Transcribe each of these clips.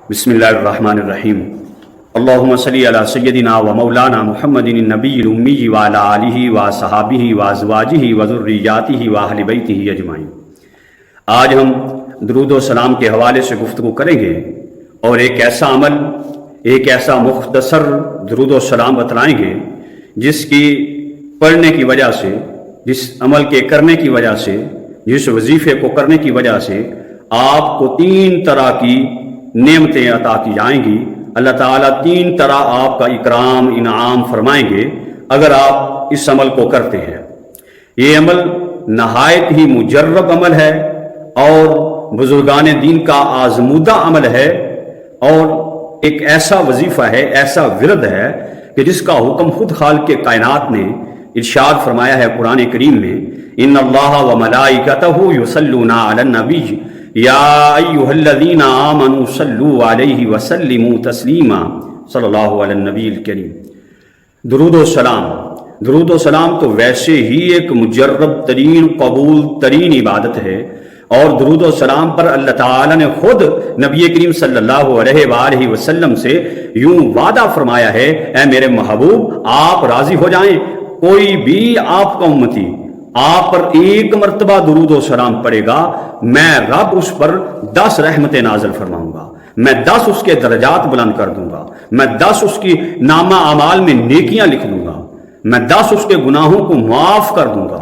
بسم اللہ الرحمن الرحیم اللہم صلی علی سیدنا و مولانا محمد النبی الامی وعلی آلہ و صحابہ و ازواجہ و ذریاتہ و اہل بیتہ اجمعین۔ آج ہم درود و سلام کے حوالے سے گفتگو کریں گے اور ایک ایسا عمل، ایک ایسا مختصر درود و سلام بتلائیں گے جس کی پڑھنے کی وجہ سے، جس عمل کے کرنے کی وجہ سے، جس وظیفے کو کرنے کی وجہ سے آپ کو 3 طرح کی نعمتیں عطا کی جائیں گی۔ اللہ تعالیٰ 3 طرح آپ کا اکرام انعام فرمائیں گے اگر آپ اس عمل کو کرتے ہیں۔ یہ عمل نہایت ہی مجرب عمل ہے اور بزرگان دین کا آزمودہ عمل ہے، اور ایک ایسا وظیفہ ہے، ایسا ورد ہے کہ جس کا حکم خود خالق کائنات نے ارشاد فرمایا ہے قرآن کریم میں، ان اللہ و ملائکتہ یصلون علی النبی یا ایھا الذین آمنوا صلوا علیہ وسلموا تسلیما، صلی اللہ علی النبی الکریم۔ درود و سلام تو ویسے ہی ایک مجرب ترین، قبول ترین عبادت ہے، اور درود و سلام پر اللہ تعالیٰ نے خود نبی کریم صلی اللہ علیہ وآلہ وسلم سے یوں وعدہ فرمایا ہے، اے میرے محبوب آپ راضی ہو جائیں، کوئی بھی آپ کا امتی آپ پر 1 مرتبہ درود و سلام پڑھے گا، میں رب اس پر 10 رحمتیں نازل فرماؤں گا، میں 10 اس کے درجات بلند کر دوں گا، میں 10 اس کی نامہ اعمال میں نیکیاں لکھ دوں گا، میں 10 اس کے گناہوں کو معاف کر دوں گا۔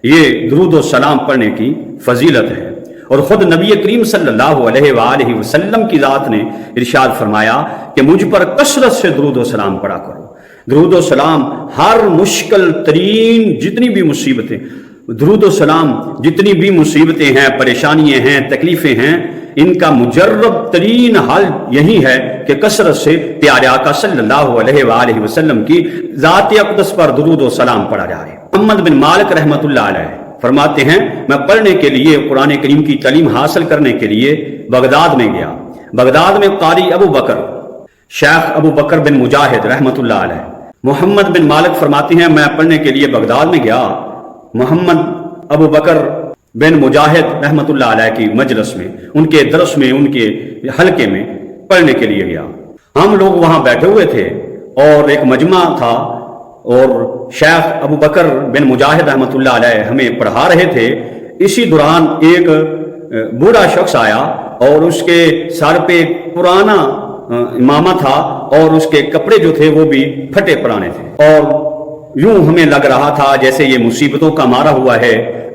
یہ درود و سلام پڑھنے کی فضیلت ہے، اور خود نبی کریم صلی اللہ علیہ وآلہ وسلم کی ذات نے ارشاد فرمایا کہ مجھ پر کثرت سے درود و سلام پڑھا کرو۔ درود و سلام ہر مشکل ترین جتنی بھی مصیبتیں، درود و سلام جتنی بھی مصیبتیں ہیں، پریشانیاں ہیں، تکلیفیں ہیں، ان کا مجرب ترین حل یہی ہے کہ کثرت سے پیارے آقا صلی اللہ علیہ وآلہ وسلم کی ذات اقدس پر درود و سلام پڑھا جائے۔ محمد بن مالک رحمۃ اللہ علیہ فرماتے ہیں، میں پڑھنے کے لیے، قرآن کریم کی تعلیم حاصل کرنے کے لیے بغداد میں گیا۔ بغداد میں قاری ابو بکر، شیخ ابو بکر بن مجاہد رحمۃ اللہ علیہ، محمد بن مالک فرماتے ہیں میں پڑھنے کے لیے بغداد میں گیا، محمد ابو بکر بن مجاہد رحمۃ اللہ علیہ کی مجلس میں، ان کے درس میں، ان کے حلقے میں پڑھنے کے لیے گیا۔ ہم لوگ وہاں بیٹھے ہوئے تھے اور ایک مجمع تھا، اور شیخ ابو بکر بن مجاہد رحمۃ اللہ علیہ ہمیں پڑھا رہے تھے۔ اسی دوران ایک بوڑھا شخص آیا اور اس کے سر پہ پرانا امامہ تھا، اور اس کے کپڑے جو تھے وہ بھی پھٹے پرانے تھے، اور یوں ہمیں لگ رہا تھا جیسے یہ مصیبتوں کا مارا ہوا ہے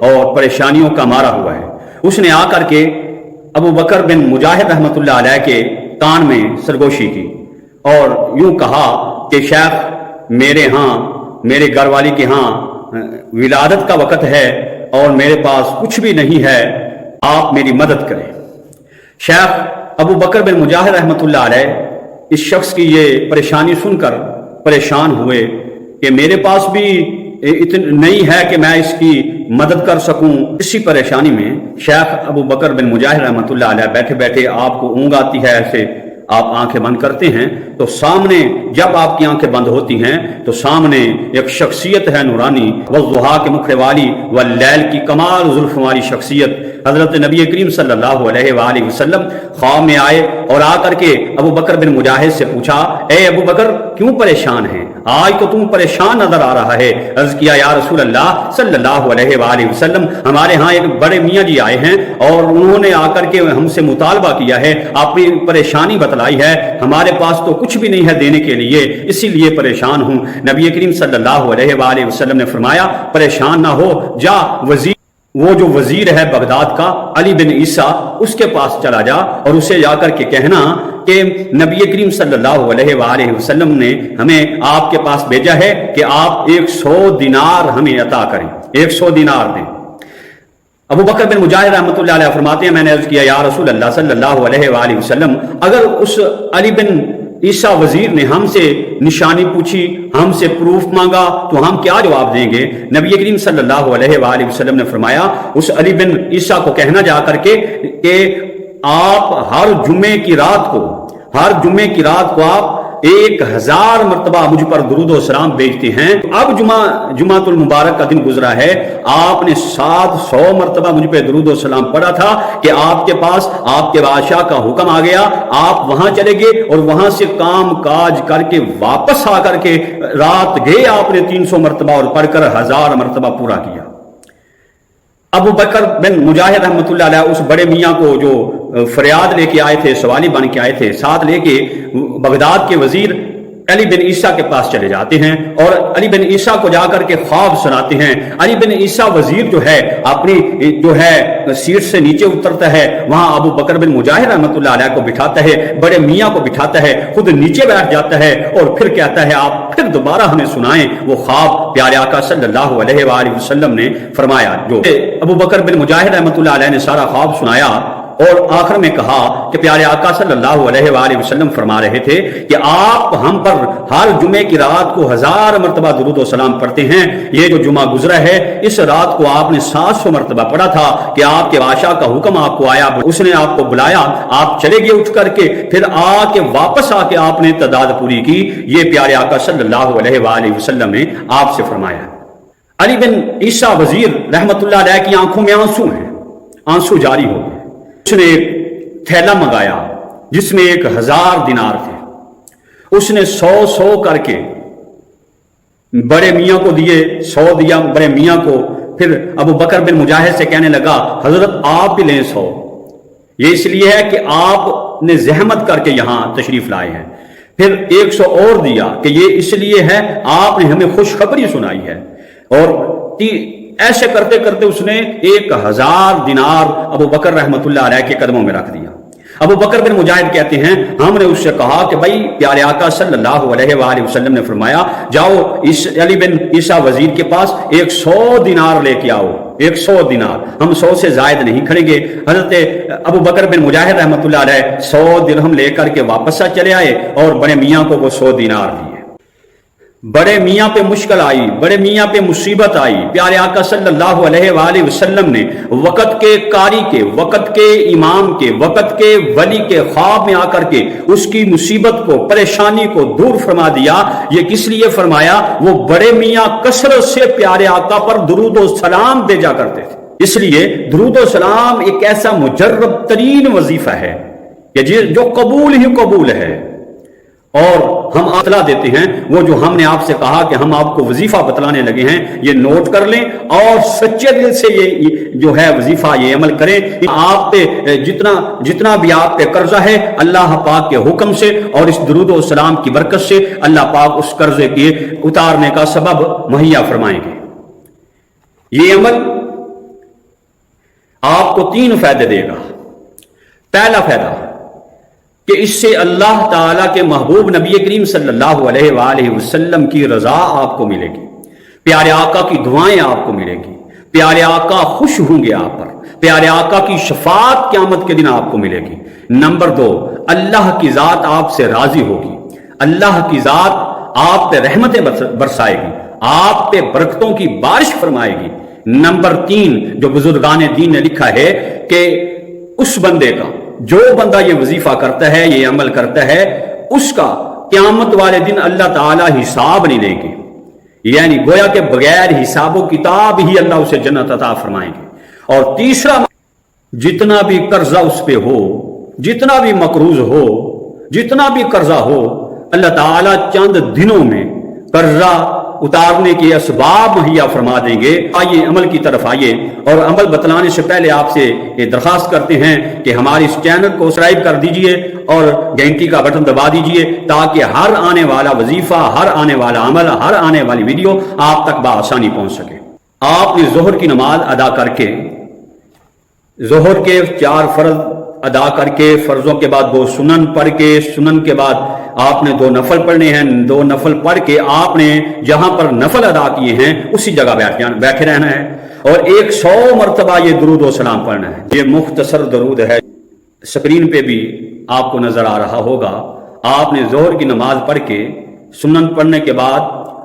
اور پریشانیوں کا مارا ہوا ہے۔ اس نے آ کر کے ابو بکر بن مجاہد رحمۃ اللہ علیہ کے کان میں سرگوشی کی اور یوں کہا کہ شیخ میرے گھر والی کے ہاں ولادت کا وقت ہے اور میرے پاس کچھ بھی نہیں ہے، آپ میری مدد کریں۔ شیخ ابو بکر بن مجاہد رحمۃ اللہ علیہ اس شخص کی یہ پریشانی سن کر پریشان ہوئے کہ میرے پاس بھی نہیں ہے کہ میں اس کی مدد کر سکوں۔ اسی پریشانی میں شیخ ابو بکر بن مجاہد رحمۃ اللہ علیہ بیٹھے بیٹھے، آپ کو اونگ آتی ہے، ایسے آپ آنکھیں بند کرتے ہیں تو سامنے، جب آپ کی آنکھیں بند ہوتی ہیں تو سامنے ایک شخصیت ہے نورانی، والضحیٰ کے مکھڑے والی، واللیل کی کمال زلف والی شخصیت حضرت نبی کریم صلی اللہ علیہ وآلہ وسلم خواب میں آئے اور آ کر کے ابو بکر بن مجاہد سے پوچھا، اے ابو بکر کیوں پریشان ہیں؟ آج تو تم پریشان نظر آ رہا ہے۔ عرض کیا، یا رسول اللہ صلی اللہ علیہ وآلہ وسلم، ہمارے ہاں ایک بڑے میاں جی آئے ہیں اور انہوں نے آ کر کے ہم سے مطالبہ کیا ہے، آپ کی پریشانی بتلائی ہے، ہمارے پاس تو کچھ بھی نہیں ہے دینے کے لیے، اسی لیے پریشان ہوں۔ نبی کریم صلی اللہ علیہ وآلہ وسلم نے فرمایا، پریشان نہ ہو، جا وہ جو وزیر ہے بغداد کا علی بن عیسیٰ، اس کے پاس چلا جا اور اسے جا کر کے کہنا کہ نبی کریم صلی اللہ علیہ وآلہ وسلم نے ہمیں آپ کے پاس بھیجا ہے کہ آپ 100 دینار ہمیں عطا کریں، 100 دینار دیں۔ ابو بکر بن مجاہد رحمۃ اللہ علیہ فرماتے ہیں، میں نے عرض کیا، یا رسول اللہ صلی اللہ علیہ وآلہ وسلم، اگر اس علی بن عیسیٰ وزیر نے ہم سے نشانی پوچھی، ہم سے پروف مانگا تو ہم کیا جواب دیں گے؟ نبی کریم صلی اللہ علیہ وآلہ وسلم نے فرمایا، اس علی بن عیسیٰ کو کہنا جا کر کے کہ آپ ہر جمعے کی رات کو آپ 1000 مرتبہ مجھ پر درود و سلام بھیجتے ہیں. اب جمعۃ المبارک کا دن گزرا ہے، آپ نے 700 مرتبہ مجھ پہ درود و سلام پڑھا تھا کہ آپ کے پاس آپ کے بادشاہ کا حکم آ گیا، آپ وہاں چلے گئے اور وہاں سے کام کاج کر کے واپس آ کر کے رات گئے آپ نے 300 مرتبہ اور پڑھ کر 1000 مرتبہ پورا کیا. ابو بکر بن مجاہد رحمۃ اللہ علیہ اس بڑے میاں کو جو فریاد لے کے آئے تھے، سوالی بن کے آئے تھے، ساتھ لے کے بغداد کے وزیر علی بن عیسیٰ کے پاس چلے جاتے ہیں اور علی بن عیسیٰ کو جا کر کے خواب سناتے ہیں. علی بن عیسیٰ وزیر جو ہے اپنی سیٹ سے نیچے اترتا ہے، وہاں ابو بکر بن مجاہد رحمۃ اللہ علیہ کو بٹھاتا ہے، بڑے میاں کو بٹھاتا ہے، خود نیچے بیٹھ جاتا ہے اور پھر کہتا ہے آپ پھر دوبارہ ہمیں سنائیں وہ خواب پیارے آقا صلی اللہ علیہ وآلہ وسلم نے فرمایا. جو ابو بکر بن مجاہد رحمۃ اللہ علیہ نے سارا خواب سنایا اور آخر میں کہا کہ پیارے آقا صلی اللہ علیہ وآلہ وسلم فرما رہے تھے کہ آپ ہم پر ہر جمعے کی رات کو 1000 مرتبہ درود و سلام پڑھتے ہیں. یہ جو جمعہ گزرا ہے اس رات کو آپ نے 700 مرتبہ پڑھا تھا کہ آپ کے بادشاہ کا حکم آپ کو آیا، اس نے آپ کو بلایا، آپ چلے گئے اٹھ کر کے، پھر واپس آ کے آپ نے تعداد پوری کی. یہ پیارے آقا صلی اللہ علیہ وآلہ وسلم نے آپ سے فرمایا. علی بن عیسیٰ وزیر رحمت اللہ علیہ کی آنکھوں میں آنسو ہیں، آنسو جاری ہو گئے. اس نے ایک تھیلا منگایا جس میں 1000 دینار تھے، اس نے 100 کر کے بڑے میاں کو دیے، 100 دیا بڑے میاں کو. پھر ابو بکر بن مجاہد سے کہنے لگا حضرت آپ بھی لیں 100. یہ اس لیے ہے کہ آپ نے زحمت کر کے یہاں تشریف لائے ہیں. پھر 100 اور دیا کہ یہ اس لیے ہے آپ نے ہمیں خوشخبری سنائی ہے. اور ایسے کرتے کرتے اس نے 1000 دینار ابو بکر رحمت اللہ علیہ کے قدموں میں رکھ دیا. ابو بکر بن مجاہد کہتے ہیں ہم نے اس سے کہا کہ بھائی پیارے آقا صلی اللہ علیہ وآلہ وسلم نے فرمایا جاؤ اس علی بن عیسیٰ وزیر کے پاس 100 دینار لے کے آؤ. 100 دینار، ہم 100 سے زائد نہیں کھڑیں گے. حضرت ابو بکر بن مجاہد رحمت اللہ علیہ 100 درہم لے کر کے واپس چلے آئے اور بڑے میاں کو وہ 100 دینار دیے. بڑے میاں پہ مشکل آئی، بڑے میاں پہ مصیبت آئی. پیارے آقا صلی اللہ علیہ وآلہ وسلم نے وقت کے قاری کے، وقت کے امام کے، وقت کے ولی کے خواب میں آ کر کے اس کی مصیبت کو، پریشانی کو دور فرما دیا. یہ کس لیے فرمایا؟ وہ بڑے میاں کثرت سے پیارے آقا پر درود و سلام بھیجا کرتے تھے. اس لیے درود و سلام ایک ایسا مجرب ترین وظیفہ ہے کہ جو قبول ہی قبول ہے. اور ہم اطلاع دیتے ہیں وہ جو ہم نے آپ سے کہا کہ ہم آپ کو وظیفہ بتلانے لگے ہیں، یہ نوٹ کر لیں اور سچے دل سے یہ جو ہے وظیفہ یہ عمل کریں. آپ پہ جتنا بھی آپ پہ قرضہ ہے اللہ پاک کے حکم سے اور اس درود و سلام کی برکت سے اللہ پاک اس قرضے کے اتارنے کا سبب مہیا فرمائیں گے. یہ عمل آپ کو 3 فائدے دے گا. پہلا فائدہ کہ اس سے اللہ تعالیٰ کے محبوب نبی کریم صلی اللہ علیہ وآلہ وسلم کی رضا آپ کو ملے گی، پیارے آقا کی دعائیں آپ کو ملے گی، پیارے آقا خوش ہوں گے آپ پر، پیارے آقا کی شفاعت قیامت کے دن آپ کو ملے گی. نمبر 2، اللہ کی ذات آپ سے راضی ہوگی، اللہ کی ذات آپ پہ رحمتیں برسائے گی، آپ پہ برکتوں کی بارش فرمائے گی. نمبر 3، جو بزرگان دین نے لکھا ہے کہ اس بندے کا، جو بندہ یہ وظیفہ کرتا ہے، یہ عمل کرتا ہے، اس کا قیامت والے دن اللہ تعالیٰ حساب نہیں لیں گے. یعنی گویا کہ بغیر حساب و کتاب ہی اللہ اسے جنت عطا فرمائیں گے. اور تیسرا، جتنا بھی قرضہ اس پہ ہو، جتنا بھی مقروض ہو، جتنا بھی قرضہ ہو، اللہ تعالیٰ چند دنوں میں قرضہ اتارنے کے اسباب مہیا فرما دیں گے. آئیے عمل کی طرف آئیے. اور عمل بتلانے سے پہلے آپ سے یہ درخواست کرتے ہیں کہ ہمارے اس چینل کو سبسکرائب کر دیجئے اور گھنٹی کا بٹن دبا دیجئے تاکہ ہر آنے والا وظیفہ، ہر آنے والا عمل، ہر آنے والی ویڈیو آپ تک بآسانی پہنچ سکے. آپ نے ظہر کی نماز ادا کر کے، ظہر کے 4 فرض ادا کر کے، فرضوں کے بعد 2 سنن پڑھ کے، سنن کے بعد آپ نے 2 نفل پڑھنے ہیں. 2 نفل پڑھ کے آپ نے جہاں پر نفل ادا کیے ہیں اسی جگہ بیٹھے رہنا ہے اور 100 مرتبہ یہ درود و سلام پڑھنا ہے. یہ مختصر درود ہے، اسکرین پہ بھی آپ کو نظر آ رہا ہوگا. آپ نے ظہر کی نماز پڑھ کے، سنن پڑھنے کے بعد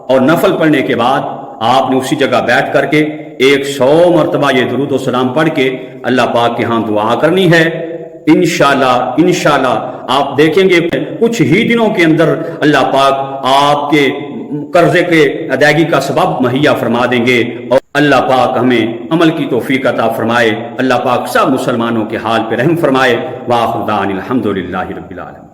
اور نفل پڑھنے کے بعد آپ نے اسی جگہ بیٹھ کر کے 100 مرتبہ یہ درود و سلام پڑھ کے اللہ پاک کے ہاں دعا کرنی ہے انشاءاللہ آپ دیکھیں گے کچھ ہی دنوں کے اندر اللہ پاک آپ کے قرضے کے ادائیگی کا سبب مہیا فرما دیں گے، اور اللہ پاک ہمیں عمل کی توفیق عطا فرمائے۔ اللہ پاک سب مسلمانوں کے حال پہ رحم فرمائے۔ وآخر دعوانا الحمدللہ رب العالمین۔